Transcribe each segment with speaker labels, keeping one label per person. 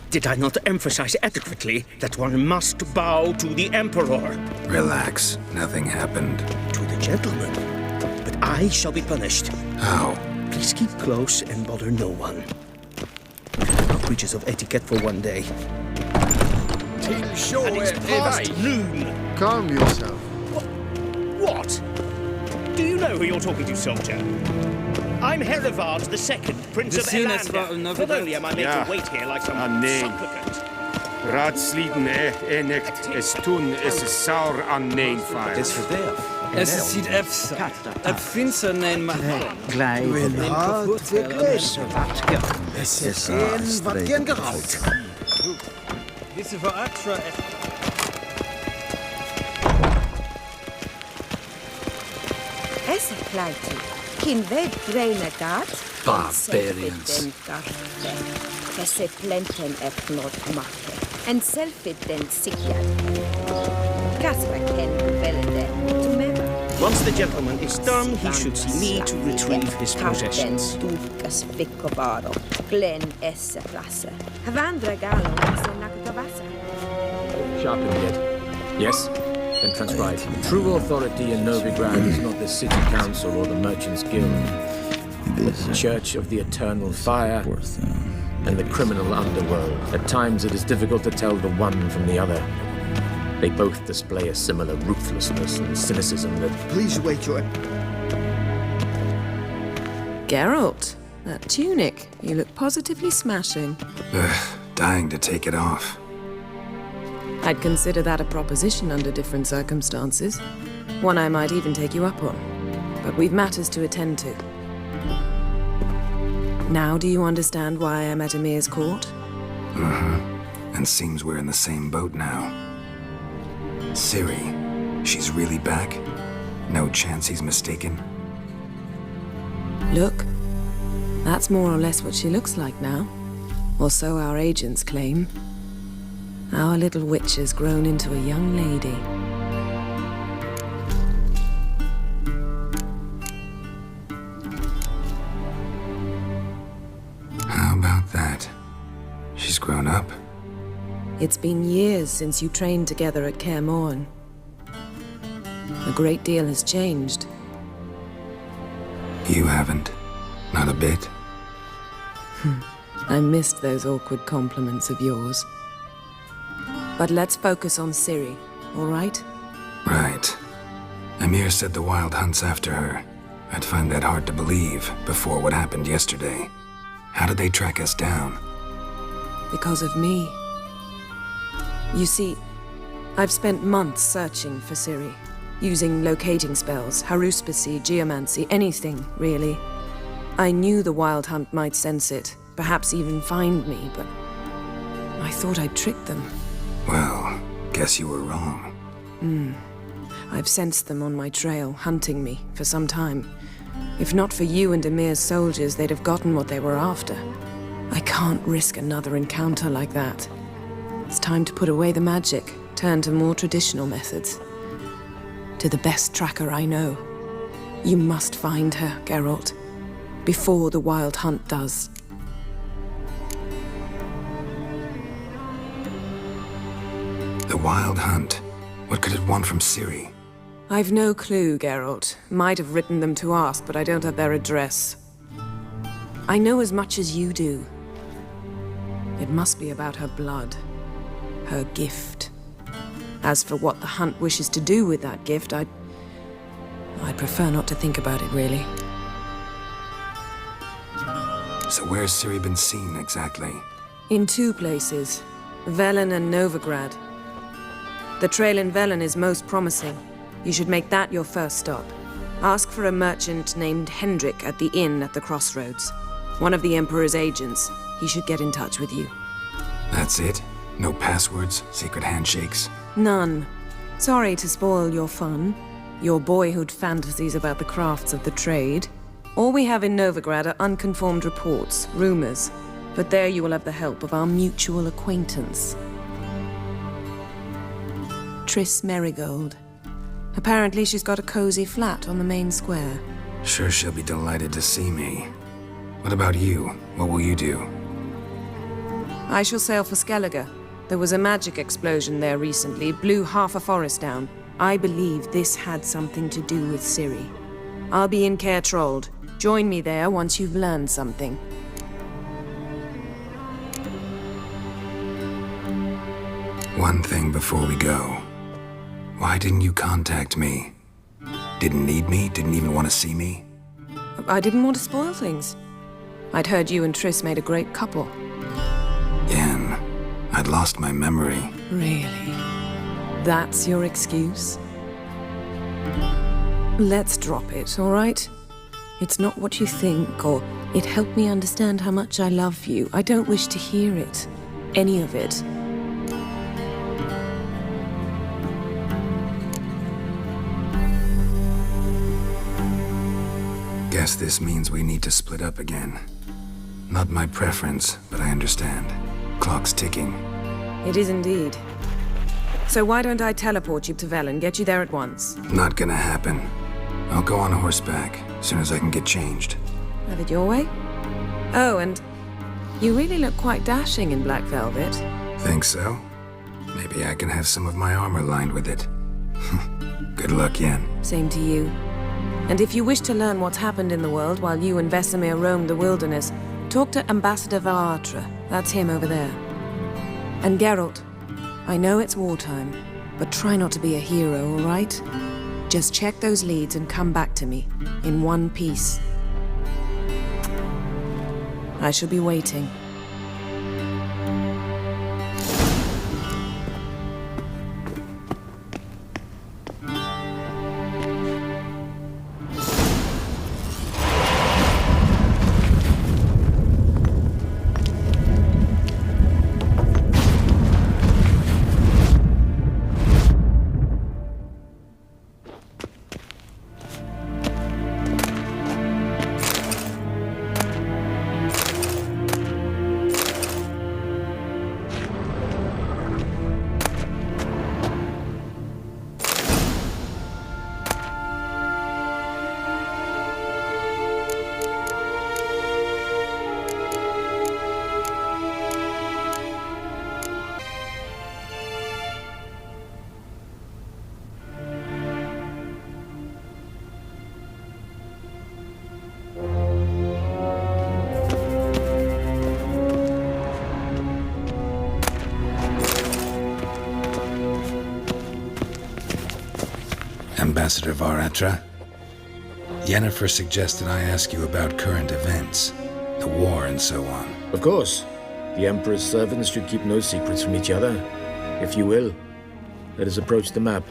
Speaker 1: Did I not emphasize adequately that one must bow to the Emperor?
Speaker 2: Relax. Nothing happened.
Speaker 1: To the gentleman. But I shall be punished.
Speaker 2: How?
Speaker 1: Please keep close and bother no one. No breaches of etiquette for one day. And it's past noon.
Speaker 3: Calm yourself.
Speaker 1: What? Do you know who you're talking to, soldier? I'm Herivard II, Prince of Elander. Not only am I made to wait here like some supplicant.
Speaker 4: Raadsliden echt es tun, es is saur aan neen vaar.
Speaker 5: Es ziet efsa. Het vindt ze een man.
Speaker 3: Es ist ein, was gern geraucht.
Speaker 5: Diese Veratra echt.
Speaker 6: Essa pleiti. Kin ved greina gat.
Speaker 5: Barbarians.
Speaker 6: Esse plenten not makke. En selfiden sikjad. Kasper ken velende.
Speaker 1: Once the gentleman is done, he should see me to retrieve his possessions.
Speaker 6: Tukas vikkobaro. Glen esse rasse. Havandra galo esse nakatavasa.
Speaker 7: Sharpen the head. Yes? Then transcribe. True authority in Novigrad is not the city council or the merchants' guild, but the Church of the Eternal Fire and the criminal underworld. At times it is difficult to tell the one from the other. They both display a similar ruthlessness and cynicism that...
Speaker 3: Please wait your...
Speaker 8: Geralt, that tunic. You look positively smashing.
Speaker 2: Dying to take it off.
Speaker 8: I'd consider that a proposition under different circumstances. One I might even take you up on. But we've matters to attend to. Now do you understand why I'm at Emir's court?
Speaker 2: And seems we're in the same boat now. Ciri, she's really back? No chance he's mistaken?
Speaker 8: Look, that's more or less what she looks like now. Or so our agents claim. Our little witch has grown into a young lady.
Speaker 2: How about that? She's grown up.
Speaker 8: It's been years since you trained together at Kaer Morhen. A great deal has changed.
Speaker 2: You haven't. Not a bit.
Speaker 8: I missed those awkward compliments of yours. But let's focus on Ciri, all right?
Speaker 2: Right. Emir said the Wild Hunt's after her. I'd find that hard to believe before what happened yesterday. How did they track us down?
Speaker 8: Because of me. You see, I've spent months searching for Ciri, using locating spells, haruspicy, geomancy, anything, really. I knew the Wild Hunt might sense it, perhaps even find me, but I thought I'd tricked them.
Speaker 2: Well, guess you were wrong.
Speaker 8: I've sensed them on my trail, hunting me, for some time. If not for you and Emir's soldiers, they'd have gotten what they were after. I can't risk another encounter like that. It's time to put away the magic, turn to more traditional methods. To the best tracker I know. You must find her, Geralt, before the Wild Hunt does.
Speaker 2: The Wild Hunt? What could it want from Ciri?
Speaker 8: I've no clue, Geralt. Might have written them to ask, but I don't have their address. I know as much as you do. It must be about her blood. Her gift. As for what the Hunt wishes to do with that gift, I'd prefer not to think about it, really.
Speaker 2: So where's Ciri been seen, exactly?
Speaker 8: In two places. Velen and Novigrad. The trail in Velen is most promising. You should make that your first stop. Ask for a merchant named Hendrik at the inn at the crossroads. One of the Emperor's agents. He should get in touch with you.
Speaker 2: That's it? No passwords, secret handshakes?
Speaker 8: None. Sorry to spoil your fun. Your boyhood fantasies about the crafts of the trade. All we have in Novigrad are unconfirmed reports, rumors. But there you will have the help of our mutual acquaintance. Triss Merigold. Apparently she's got a cozy flat on the main square.
Speaker 2: Sure she'll be delighted to see me. What about you? What will you do?
Speaker 8: I shall sail for Skellige. There was a magic explosion there recently, blew half a forest down. I believe this had something to do with Ciri. I'll be in Caer Trold. Join me there once you've learned something.
Speaker 2: One thing before we go. Why didn't you contact me? Didn't need me? Didn't even want to see me?
Speaker 8: I didn't want to spoil things. I'd heard you and Triss made a great couple.
Speaker 2: Yen, I'd lost my memory.
Speaker 8: Really? That's your excuse? Let's drop it, all right? It's not what you think, or it helped me understand how much I love you. I don't wish to hear it. Any of it.
Speaker 2: Guess this means we need to split up again. Not my preference, but I understand. Clock's ticking.
Speaker 8: It is indeed. So why don't I teleport you to Velen, get you there at once?
Speaker 2: Not gonna happen. I'll go on horseback, as soon as I can get changed.
Speaker 8: Have it your way? Oh, and you really look quite dashing in black velvet.
Speaker 2: Think so? Maybe I can have some of my armor lined with it. Good luck, Yen.
Speaker 8: Same to you. And if you wish to learn what's happened in the world while you and Vesemir roamed the wilderness, talk to Ambassador Valatra. That's him over there. And Geralt, I know it's wartime, but try not to be a hero, all right? Just check those leads and come back to me, in one piece. I shall be waiting.
Speaker 2: Ambassador Valatra, Yennefer suggested I ask you about current events, the war and so on.
Speaker 7: Of course. The Emperor's servants should keep no secrets from each other. If you will, let us approach the map.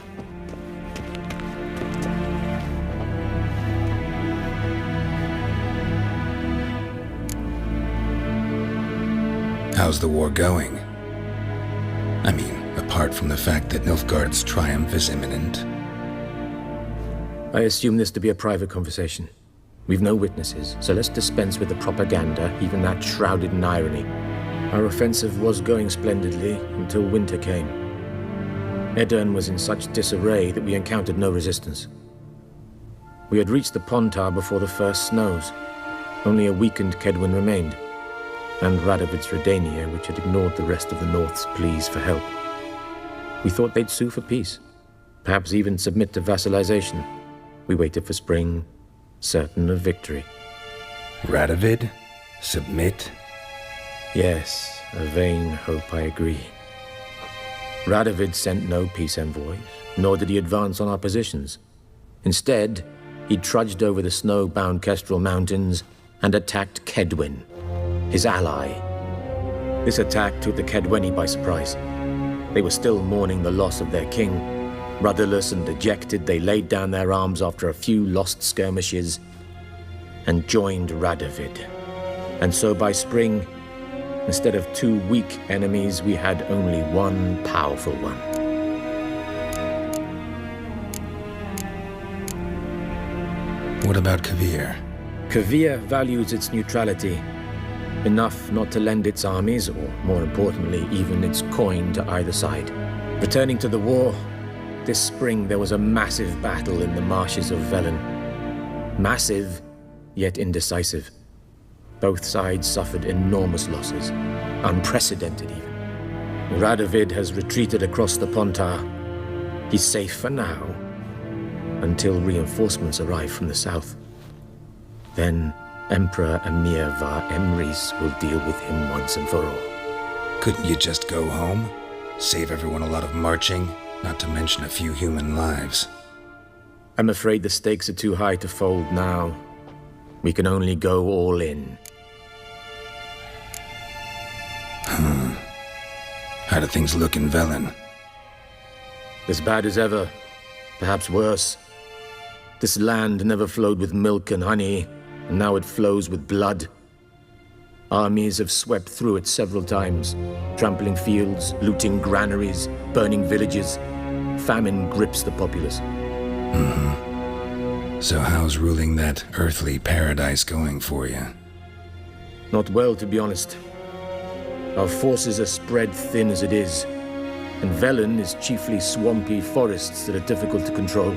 Speaker 2: How's the war going? I mean, apart from the fact that Nilfgaard's triumph is imminent.
Speaker 7: I assume this to be a private conversation. We've no witnesses, so let's dispense with the propaganda, even that shrouded in irony. Our offensive was going splendidly until winter came. Edirn was in such disarray that we encountered no resistance. We had reached the Pontar before the first snows. Only a weakened Kedwin remained, and Radovid's Redania, which had ignored the rest of the North's pleas for help. We thought they'd sue for peace, perhaps even submit to vassalization. We waited for spring, certain of victory.
Speaker 2: Radovid? Submit?
Speaker 7: Yes, a vain hope, I agree. Radovid sent no peace envoys, nor did he advance on our positions. Instead, he trudged over the snow-bound Kestrel Mountains and attacked Kedwin, his ally. This attack took the Kedweni by surprise. They were still mourning the loss of their king. Rudderless and dejected, they laid down their arms after a few lost skirmishes and joined Radovid. And so by spring, instead of two weak enemies, we had only one powerful one.
Speaker 2: What about Kovir?
Speaker 7: Kovir values its neutrality, enough not to lend its armies, or more importantly, even its coin to either side. Returning to the war, this spring there was a massive battle in the marshes of Velen. Massive, yet indecisive. Both sides suffered enormous losses. Unprecedented, even. Radovid has retreated across the Pontar. He's safe for now, until reinforcements arrive from the south. Then Emperor Emir var Emrys will deal with him once and for all.
Speaker 2: Couldn't you just go home? Save everyone a lot of marching, not to mention a few human lives.
Speaker 7: I'm afraid the stakes are too high to fold now. We can only go all in.
Speaker 2: How do things look in Velen?
Speaker 7: As bad as ever, perhaps worse. This land never flowed with milk and honey, and now it flows with blood. Armies have swept through it several times, trampling fields, looting granaries, burning villages. Famine grips the populace.
Speaker 2: So how's ruling that earthly paradise going for you?
Speaker 7: Not well, to be honest. Our forces are spread thin as it is, and Velen is chiefly swampy forests that are difficult to control.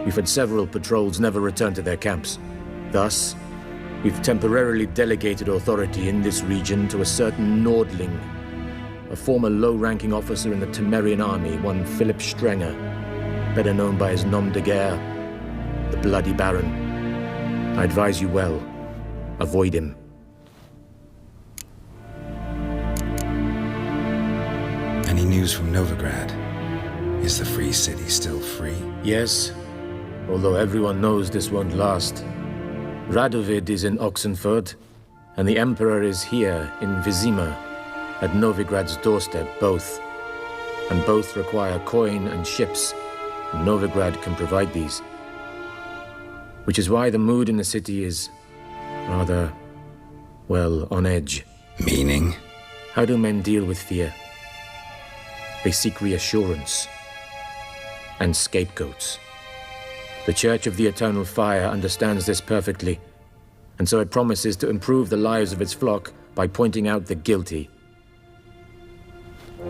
Speaker 7: We've had several patrols never return to their camps. Thus, we've temporarily delegated authority in this region to a certain Nordling, a former low-ranking officer in the Temerian army, one Philip Strenger, better known by his nom de guerre, the Bloody Baron. I advise you well. Avoid him.
Speaker 2: Any news from Novigrad? Is the Free City still free?
Speaker 7: Yes, although everyone knows this won't last. Radovid is in Oxenford, and the Emperor is here in Vizima, at Novigrad's doorstep, both. And both require coin and ships, and Novigrad can provide these. Which is why the mood in the city is rather, well, on edge.
Speaker 2: Meaning?
Speaker 7: How do men deal with fear? They seek reassurance and scapegoats. The Church of the Eternal Fire understands this perfectly, and so it promises to improve the lives of its flock by pointing out the guilty.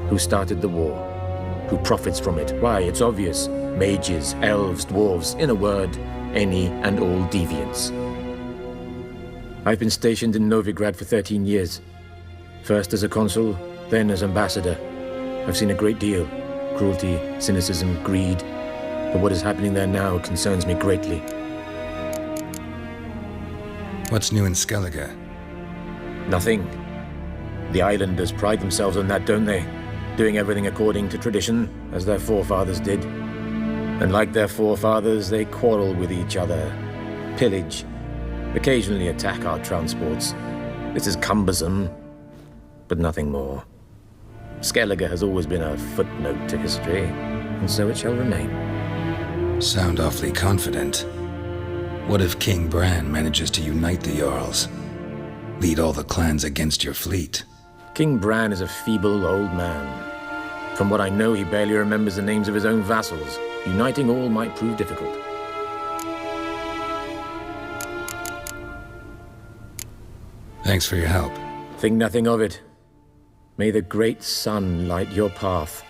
Speaker 7: Who started the war? Who profits from it? Why, it's obvious. Mages, elves, dwarves, in a word, any and all deviants. I've been stationed in Novigrad for 13 years. First as a consul, then as ambassador. I've seen a great deal. Cruelty, cynicism, greed. But what is happening there now concerns me greatly.
Speaker 2: What's new in Skellige?
Speaker 7: Nothing. The islanders pride themselves on that, don't they? Doing everything according to tradition, as their forefathers did. And like their forefathers, they quarrel with each other, pillage, occasionally attack our transports. This is cumbersome, but nothing more. Skellige has always been a footnote to history, and so it shall remain.
Speaker 2: Sound awfully confident. What if King Bran manages to unite the Jarls? Lead all the clans against your fleet?
Speaker 7: King Bran is a feeble old man. From what I know, he barely remembers the names of his own vassals. Uniting all might prove difficult.
Speaker 2: Thanks for your help.
Speaker 7: Think nothing of it. May the great sun light your path.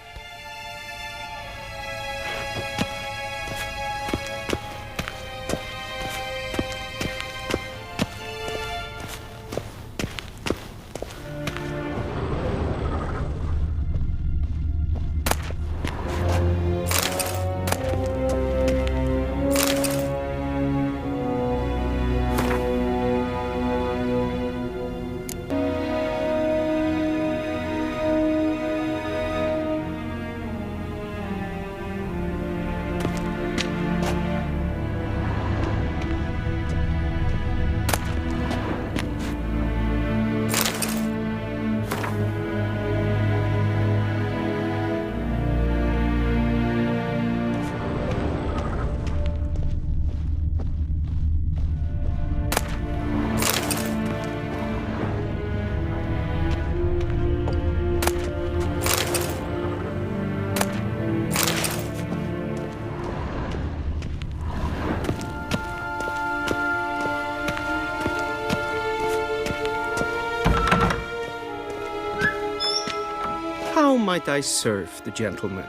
Speaker 1: How might I serve the gentleman?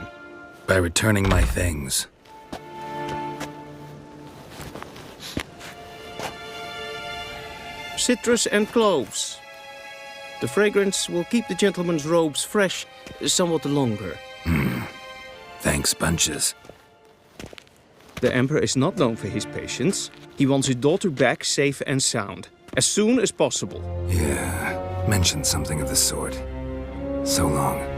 Speaker 2: By returning my things.
Speaker 1: Citrus and cloves. The fragrance will keep the gentleman's robes fresh somewhat longer.
Speaker 2: Thanks, bunches.
Speaker 1: The Emperor is not known for his patience. He wants his daughter back safe and sound, as soon as possible.
Speaker 2: Yeah, mentioned something of the sort. So long.